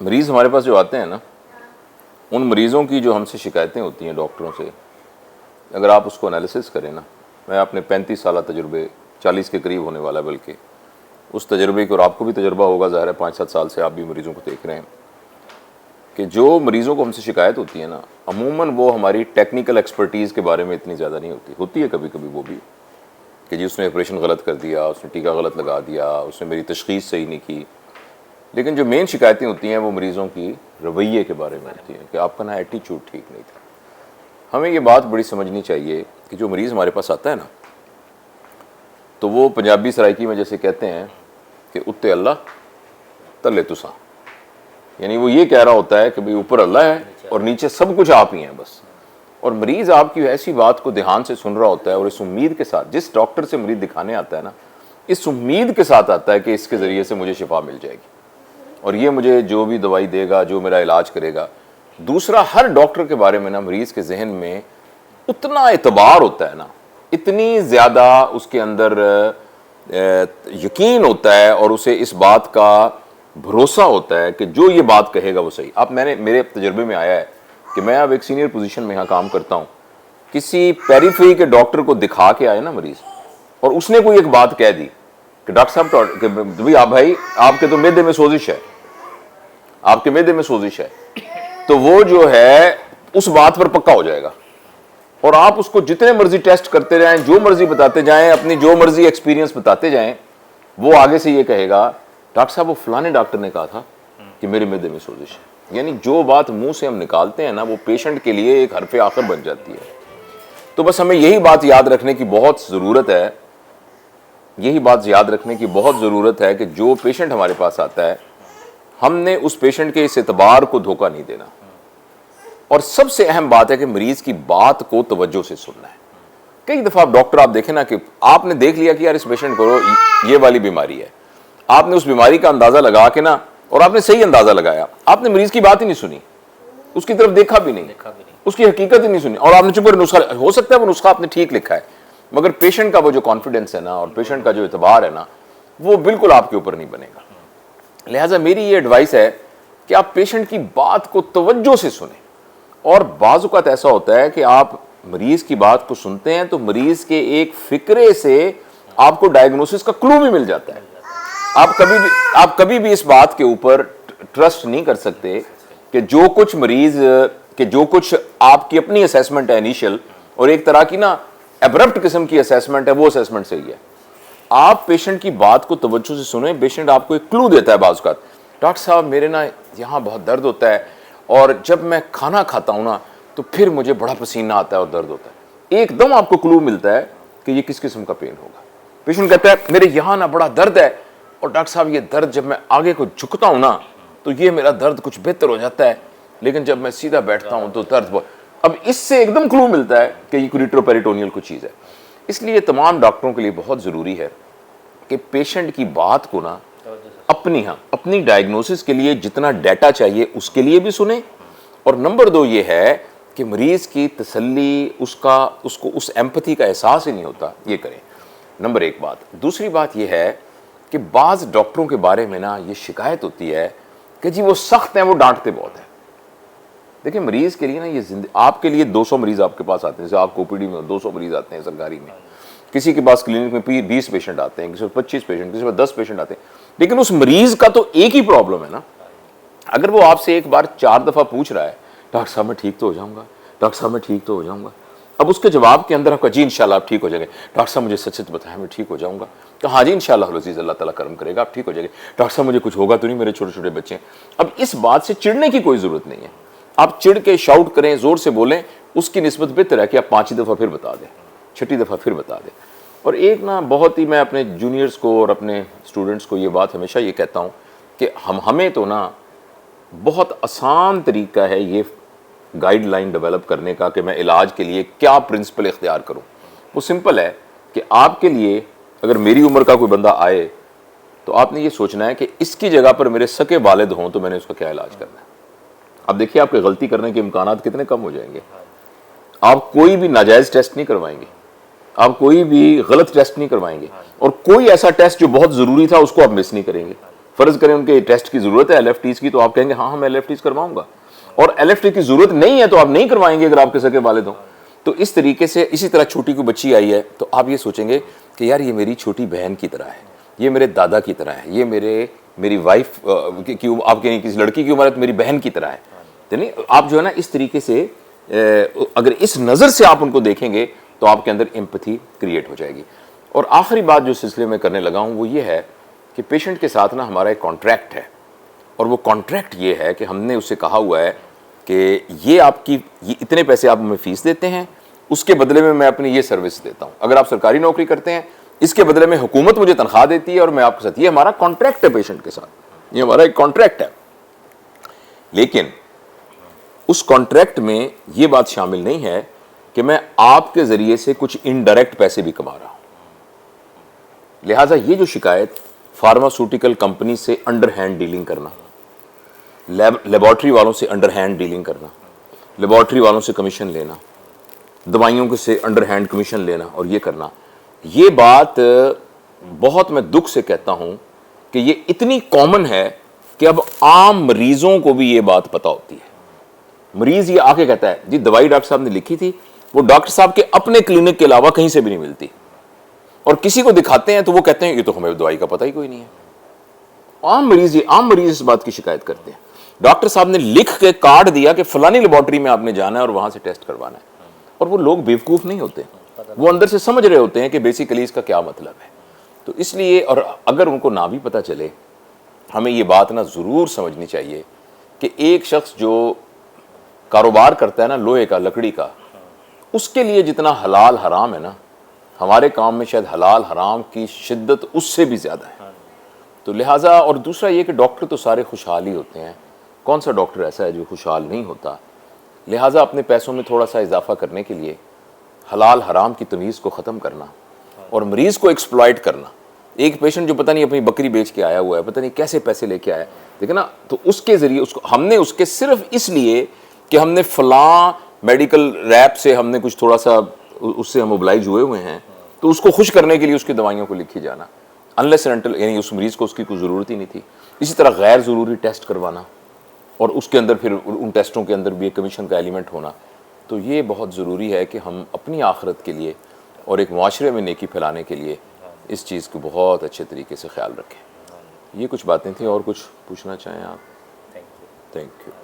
मरीज़ हमारे पास जो आते हैं ना, उन मरीज़ों की जो हमसे शिकायतें होती हैं डॉक्टरों से, अगर आप उसको एनालिसिस करें ना, मैं अपने 35 साल तजुर्बे, 40 के करीब होने वाला, बल्कि उस तजुर्बे की, और आपको भी तजुर्बा होगा, ज़ाहिर है 5-7 साल से आप भी मरीज़ों को देख रहे हैं, कि जो मरीज़ों को हमसे शिकायत होती है ना, अमूमन वो हमारी टेक्निकल एक्सपर्टीज़ के बारे में इतनी ज़्यादा नहीं होती। होती है कभी कभी वो भी, कि जी उसने ऑपरेशन गलत कर दिया, उसने टीका गलत लगा दिया, उसने मेरी तशख़ीस सही नहीं की। लेकिन जो मेन शिकायतें होती हैं वो मरीज़ों की रवैये के बारे में होती हैं, कि आपका ना एटीट्यूड ठीक नहीं था। हमें ये बात बड़ी समझनी चाहिए कि जो मरीज़ हमारे पास आता है ना, तो वो पंजाबी सराइकी में जैसे कहते हैं कि उत्ते अल्लाह तले तुसा, यानी वो ये कह रहा होता है कि भाई ऊपर अल्लाह है और नीचे सब कुछ आप ही हैं बस। और मरीज़ आपकी ऐसी बात को ध्यान से सुन रहा होता है और इस उम्मीद के साथ, जिस डॉक्टर से मरीज़ दिखाने आता है ना, इस उम्मीद के साथ आता है कि इसके ज़रिए से मुझे शिफा मिल जाएगी और ये मुझे जो भी दवाई देगा, जो मेरा इलाज करेगा। दूसरा, हर डॉक्टर के बारे में ना मरीज़ के जहन में उतना एतबार होता है ना, इतनी ज़्यादा उसके अंदर यकीन होता है और उसे इस बात का भरोसा होता है कि जो ये बात कहेगा वो सही। अब मेरे तजर्बे में आया है कि मैं अब एक सीनियर पोजीशन में यहाँ काम करता हूँ, किसी पेरीफेरी के डॉक्टर को दिखा के आए ना मरीज़, और उसने कोई एक बात कह दी कि डॉक्टर साहब आप भाई आपके तो मैदे में सोजिश है, आपके मैदे में सोजिश है, तो वो जो है उस बात पर पक्का हो जाएगा। और आप उसको जितने मर्जी टेस्ट करते जाएं, जो मर्जी बताते जाएं, अपनी जो मर्जी एक्सपीरियंस बताते जाएं, वो आगे से ये कहेगा डॉक्टर साहब वो फलाने डॉक्टर ने कहा था कि मेरे मैदे में सोजिश है। यानी जो बात मुंह से हम निकालते हैं ना, वो पेशेंट के लिए एक हरफ आखिर बन जाती है। तो बस हमें यही बात याद रखने की बहुत ज़रूरत है, यही बात याद रखने की बहुत ज़रूरत है कि जो पेशेंट हमारे पास आता है, हमने उस पेशेंट के इस एतबार को धोखा नहीं देना। और सबसे अहम बात है कि मरीज़ की बात को तवज्जो से सुनना है। कई दफ़ा डॉक्टर आप देखें ना कि आपने देख लिया कि यार इस पेशेंट को ये वाली बीमारी है, आपने उस बीमारी का अंदाज़ा लगा के ना, और आपने सही अंदाज़ा लगाया, आपने मरीज़ की बात ही नहीं सुनी, उसकी तरफ देखा भी नहीं, उसकी हकीकत ही नहीं सुनी, और आपने चुप कर नुस्खा, हो सकता है वो नुस्खा आपने ठीक लिखा है, मगर पेशेंट का वो जो कॉन्फिडेंस है ना और पेशेंट का जो एतबार है ना, वो बिल्कुल आपके ऊपर नहीं बनेगा। लिहाजा मेरी ये एडवाइस है कि आप पेशेंट की बात को तवज्जो से सुने। और बाज़ औक़ात ऐसा होता है कि आप मरीज़ की बात को सुनते हैं तो मरीज़ के एक फ़िक्रे से आपको डायग्नोसिस का क्लू भी मिल जाता है। आप कभी भी इस बात के ऊपर ट्रस्ट नहीं कर सकते कि जो कुछ मरीज़ के जो कुछ आपकी अपनी असेसमेंट है इनिशियल, और एक तरह की ना एब्रप्ट किस्म की असेसमेंट है, वो असेसमेंट सही है। आप पेशेंट की बात को तवज्जो से सुने। पेशेंट आपको एक क्लू देता है बाज़ औक़ात, डॉक्टर साहब मेरे ना यहाँ बहुत दर्द होता है और जब मैं खाना खाता हूँ ना तो फिर मुझे बड़ा पसीना आता है और दर्द होता है। एकदम आपको क्लू मिलता है कि ये किस किस्म का पेन होगा। पेशेंट कहता है मेरे यहाँ ना बड़ा दर्द है और डॉक्टर साहब ये दर्द जब मैं आगे को झुकता हूँ ना तो ये मेरा दर्द कुछ बेहतर हो जाता है, लेकिन जब मैं सीधा बैठता हूँ तो दर्द बहुत। अब इससे एकदम क्लू मिलता है कि ये रेट्रोपेरिटोनियल कुछ चीज़ है। इसलिए तमाम डॉक्टरों के लिए बहुत ज़रूरी है कि पेशेंट की बात को ना अपनी डायग्नोसिस के लिए जितना डाटा चाहिए उसके लिए भी सुने, और नंबर 2 ये है कि मरीज़ की तसल्ली, उसको उस एम्पैथी का एहसास ही नहीं होता, ये करें। नंबर 1 बात। दूसरी बात ये है कि बाज़ डॉक्टरों के बारे में ना ये शिकायत होती है कि जी वो सख्त हैं, वो डांटते बहुत हैं। देखिए मरीज़ के लिए ना ये आपके लिए 200 मरीज़ आपके पास आते हैं, जैसे आपको ओपीडी में 200 मरीज़ आते हैं सरकारी में, किसी के पास क्लिनिक में 20 पेशेंट आते हैं, किसी में 25 पेशेंट, किसी में 10 पेशेंट आते हैं, लेकिन उस मरीज़ का तो एक ही प्रॉब्लम है ना। अगर वो आपसे एक बार 4 दफ़ा पूछ रहा है डॉक्टर साहब मैं ठीक तो हो जाऊँगा, डॉक्टर साहब मैं ठीक तो हो जाऊँगा, अब उसके जवाब के अंदर आपका जी इंशाल्लाह आप ठीक हो जाएंगे, डॉक्टर साहब मुझे सच सच बताया मैं ठीक हो जाऊँगा, तो हाँ जी इंशाल्लाह अज़ीज़ अल्लाह ताला करम करेगा आप ठीक हो जाएंगे, डॉक्टर साहब मुझे कुछ होगा तो नहीं, मेरे छोटे छोटे बच्चे हैं। अब इस बात से चिढ़ने की कोई ज़रूरत नहीं है। आप चिढ़ के शाउट करें, ज़ोर से बोलें, उसकी निस्बत बेहतर है कि आप 5 दफ़ा फिर बता दें, 6ठी दफ़ा फिर बता दें। और एक ना बहुत ही मैं अपने जूनियर्स को और अपने स्टूडेंट्स को ये बात हमेशा ये कहता हूँ कि हमें तो ना बहुत आसान तरीका है ये गाइडलाइन डेवलप करने का कि मैं इलाज के लिए क्या प्रिंसिपल इख्तियार करूँ। वो सिंपल है कि आपके लिए अगर मेरी उम्र का कोई बंदा आए तो आपने ये सोचना है कि इसकी जगह पर मेरे सके वालिद हों तो मैंने उसका क्या इलाज करना है। अब देखिए आपके गलती करने के इम्कानात कितने कम हो जाएंगे। आप कोई भी नाजायज़ टेस्ट नहीं करवाएंगे, आप कोई भी गलत टेस्ट नहीं करवाएंगे, और कोई ऐसा टेस्ट जो बहुत ज़रूरी था उसको आप मिस नहीं करेंगे। फ़र्ज़ करें उनके टेस्ट की ज़रूरत है LFTs की, तो आप कहेंगे हाँ मैं LFTs करवाऊंगा, और LFT की ज़रूरत नहीं है तो आप नहीं करवाएंगे अगर आपके सगे वालिद हों। तो इस तरीके से, इसी तरह छोटी कोई बच्ची आई है तो आप ये सोचेंगे कि यार ये मेरी छोटी बहन की तरह है, ये मेरे दादा की तरह है, ये मेरी वाइफ की आपके किसी लड़की की उम्र है तो मेरी बहन की तरह है। यानी आप जो है ना इस तरीके से अगर इस नज़र से आप उनको देखेंगे तो आपके अंदर एम्पैथी क्रिएट हो जाएगी। और आखिरी बात जो सिलसिले में करने लगा हूँ वो ये है कि पेशेंट के साथ ना हमारा एक कॉन्ट्रैक्ट है, और वो कॉन्ट्रैक्ट ये है कि हमने उससे कहा हुआ है कि ये इतने पैसे आप हमें फ़ीस देते हैं, उसके बदले में मैं अपनी ये सर्विस देता हूँ। अगर आप सरकारी नौकरी करते हैं, इसके बदले में हुकूमत मुझे तनख्वाह देती है और मैं आपके साथ, ये हमारा कॉन्ट्रैक्ट है पेशेंट के साथ, ये हमारा एक कॉन्ट्रैक्ट है। लेकिन उस कॉन्ट्रैक्ट में ये बात शामिल नहीं है कि मैं आपके ज़रिए से कुछ इनडायरेक्ट पैसे भी कमा रहा हूँ। लिहाजा ये जो शिकायत फार्मास्यूटिकल कंपनी से अंडर हैंड डीलिंग करना, लेबॉर्ट्री वालों से अंडर हैंड डीलिंग करना, लेबॉर्ट्री वालों से कमीशन लेना, दवाइयों के से अंडर हैंड कमीशन लेना और ये करना, ये बात बहुत मैं दुख से कहता हूं कि ये इतनी कॉमन है कि अब आम मरीजों को भी ये बात पता होती है। मरीज ये आके कहता है जी दवाई डॉक्टर साहब ने लिखी थी, वो डॉक्टर साहब के अपने क्लिनिक के अलावा कहीं से भी नहीं मिलती, और किसी को दिखाते हैं तो वो कहते हैं ये तो हमें दवाई का पता ही कोई नहीं है। आम मरीज इस बात की शिकायत करते हैं, डॉक्टर साहब ने लिख के कार्ड दिया कि फलानी लेबॉर्ट्री में आपने जाना है और वहां से टेस्ट करवाना है, और वो लोग बेवकूफ नहीं होते, वो अंदर से समझ रहे होते हैं कि बेसिकली इसका क्या मतलब है। तो इसलिए, और अगर उनको ना भी पता चले, हमें ये बात ना जरूर समझनी चाहिए कि एक शख्स जो कारोबार करता है ना लोहे का, लकड़ी का, उसके लिए जितना हलाल हराम है ना, हमारे काम में शायद हलाल हराम की शिद्दत उससे भी ज्यादा है। तो लिहाजा, और दूसरा ये कि डॉक्टर तो सारे खुशहाल ही होते हैं, कौन सा डॉक्टर ऐसा है जो खुशहाल नहीं होता। लिहाजा अपने पैसों में थोड़ा सा इजाफा करने के लिए हलाल हराम की तमीज़ को ख़त्म करना और मरीज़ को एक्सप्लॉइट करना। एक पेशेंट जो पता नहीं अपनी बकरी बेच के आया हुआ है, पता नहीं कैसे पैसे लेके आया, देखिए ना, तो उसके ज़रिए उसके सिर्फ इसलिए कि हमने फ़लाँ मेडिकल रैप से हमने कुछ थोड़ा सा उससे हम ओब्लाइज हुए हैं, तो उसको खुश करने के लिए उसकी दवाइयों को लिखी जाना, अनलेस एंड अनटिल, यानी उस मरीज़ को उसकी कोई ज़रूरत ही नहीं थी। इसी तरह गैर ज़रूरी टेस्ट करवाना, और उसके अंदर फिर उन टेस्टों के अंदर भी एक कमीशन का एलिमेंट होना। तो ये बहुत ज़रूरी है कि हम अपनी आखिरत के लिए और एक माशरे में नेकी फैलाने के लिए इस चीज़ को बहुत अच्छे तरीके से ख्याल रखें। ये कुछ बातें थी, और कुछ पूछना चाहें आप? Thank you.